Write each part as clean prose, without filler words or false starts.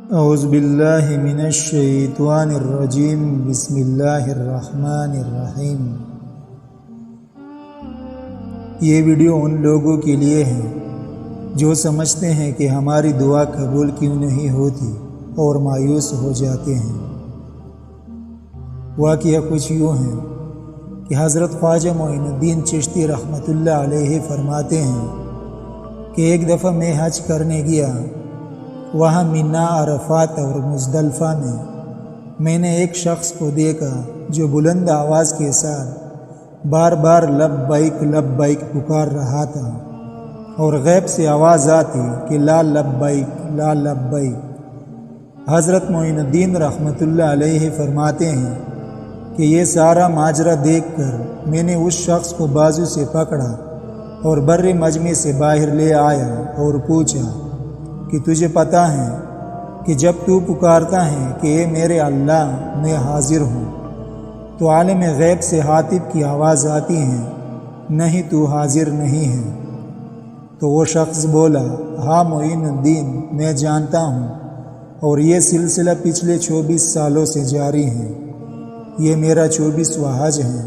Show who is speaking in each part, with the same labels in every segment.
Speaker 1: اعوذ باللہ من الشیطان الرجیم بسم اللہ الرحمن الرحیم۔ یہ ویڈیو ان لوگوں کے لیے ہے جو سمجھتے ہیں کہ ہماری دعا قبول کیوں نہیں ہوتی اور مایوس ہو جاتے ہیں۔ واقعہ کچھ یوں ہے کہ حضرت خواجہ معین الدین چشتی رحمۃ اللہ علیہ فرماتے ہیں کہ ایک دفعہ میں حج کرنے گیا۔ وہاں مینا، عرفات اور مزدلفہ میں نے ایک شخص کو دیکھا جو بلند آواز کے ساتھ بار بار لبیک لبیک پکار رہا تھا، اور غیب سے آواز آتی کہ لا لبیک لا لبیک۔ حضرت معین الدین رحمۃ اللہ علیہ فرماتے ہیں کہ یہ سارا ماجرا دیکھ کر میں نے اس شخص کو بازو سے پکڑا اور بر مجمع سے باہر لے آیا اور پوچھا کہ تجھے پتہ ہے کہ جب تو پکارتا ہے کہ اے میرے اللہ میں حاضر ہوں، تو عالم غیب سے حاطب کی آواز آتی ہے نہیں تو حاضر نہیں ہے؟ تو وہ شخص بولا ہاں معین الدین، میں جانتا ہوں، اور یہ سلسلہ پچھلے 24 سالوں سے جاری ہے۔ یہ میرا 24واں حج ہے۔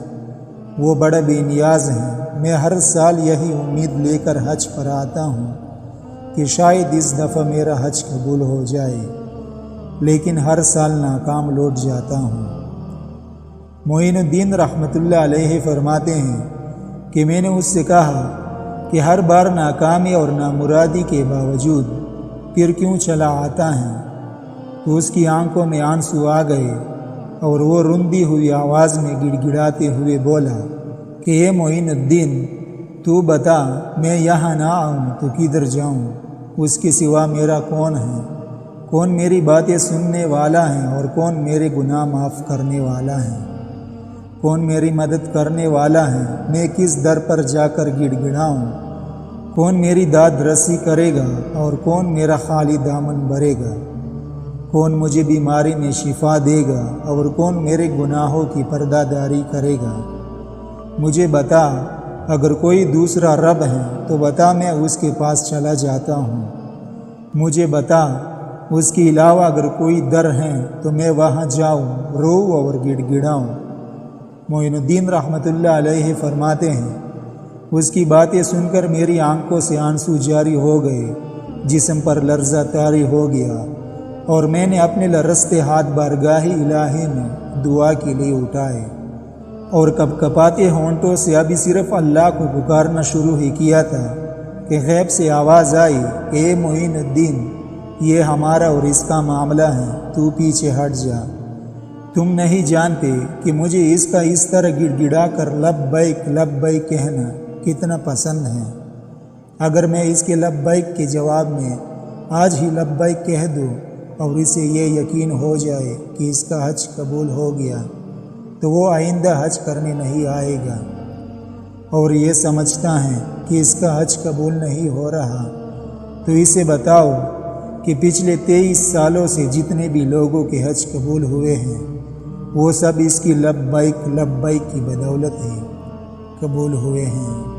Speaker 1: وہ بڑا بے نیاز ہے۔ میں ہر سال یہی امید لے کر حج پر آتا ہوں کہ شاید اس دفعہ میرا حج قبول ہو جائے، لیکن ہر سال ناکام لوٹ جاتا ہوں۔ معین الدین رحمۃ اللہ علیہ فرماتے ہیں کہ میں نے اس سے کہا کہ ہر بار ناکامی اور نامرادی کے باوجود پھر کیوں چلا آتا ہے؟ تو اس کی آنکھوں میں آنسو آ گئے اور وہ رندی ہوئی آواز میں گڑ گڑاتے ہوئے بولا کہ اے معین الدین، تو بتا میں یہاں نہ آؤں تو کدھر جاؤں؟ اس کے سوا میرا کون ہے؟ کون میری باتیں سننے والا ہے اور کون میرے گناہ معاف کرنے والا ہے؟ کون میری مدد کرنے والا ہے؟ میں کس در پر جا کر گڑ گڑاؤں؟ کون میری داد رسی کرے گا اور کون میرا خالی دامن بھرے گا؟ کون مجھے بیماری میں شفا دے گا اور کون میرے گناہوں کی پردہ داری کرے گا؟ مجھے بتا، اگر کوئی دوسرا رب ہے تو بتا، میں اس کے پاس چلا جاتا ہوں۔ مجھے بتا، اس کے علاوہ اگر کوئی در ہے تو میں وہاں جاؤں، روؤں اور گڑ گڑاؤں۔ معین الدین رحمۃ اللہ علیہ فرماتے ہیں اس کی باتیں سن کر میری آنکھوں سے آنسو جاری ہو گئے، جسم پر لرزہ طاری ہو گیا، اور میں نے اپنے لرزتے ہاتھ بارگاہ الہی میں دعا کے لیے اٹھائے، اور کب کپاتے ہونٹوں سے ابھی صرف اللہ کو پکارنا شروع ہی کیا تھا کہ غیب سے آواز آئی کہ اے معین الدین، یہ ہمارا اور اس کا معاملہ ہے، تو پیچھے ہٹ جا۔ تم نہیں جانتے کہ مجھے اس کا اس طرح گڑ گڑا کر لبیک لبیک کہنا کتنا پسند ہے۔ اگر میں اس کے لبیک کے جواب میں آج ہی لبیک کہہ دوں اور اسے یہ یقین ہو جائے کہ اس کا حج قبول ہو گیا، تو وہ آئندہ حج کرنے نہیں آئے گا، اور یہ سمجھتا ہے کہ اس کا حج قبول نہیں ہو رہا، تو اسے بتاؤ کہ پچھلے 23 سالوں سے جتنے بھی لوگوں کے حج قبول ہوئے ہیں وہ سب اس کی لبیک لبیک کی بدولت ہی قبول ہوئے ہیں۔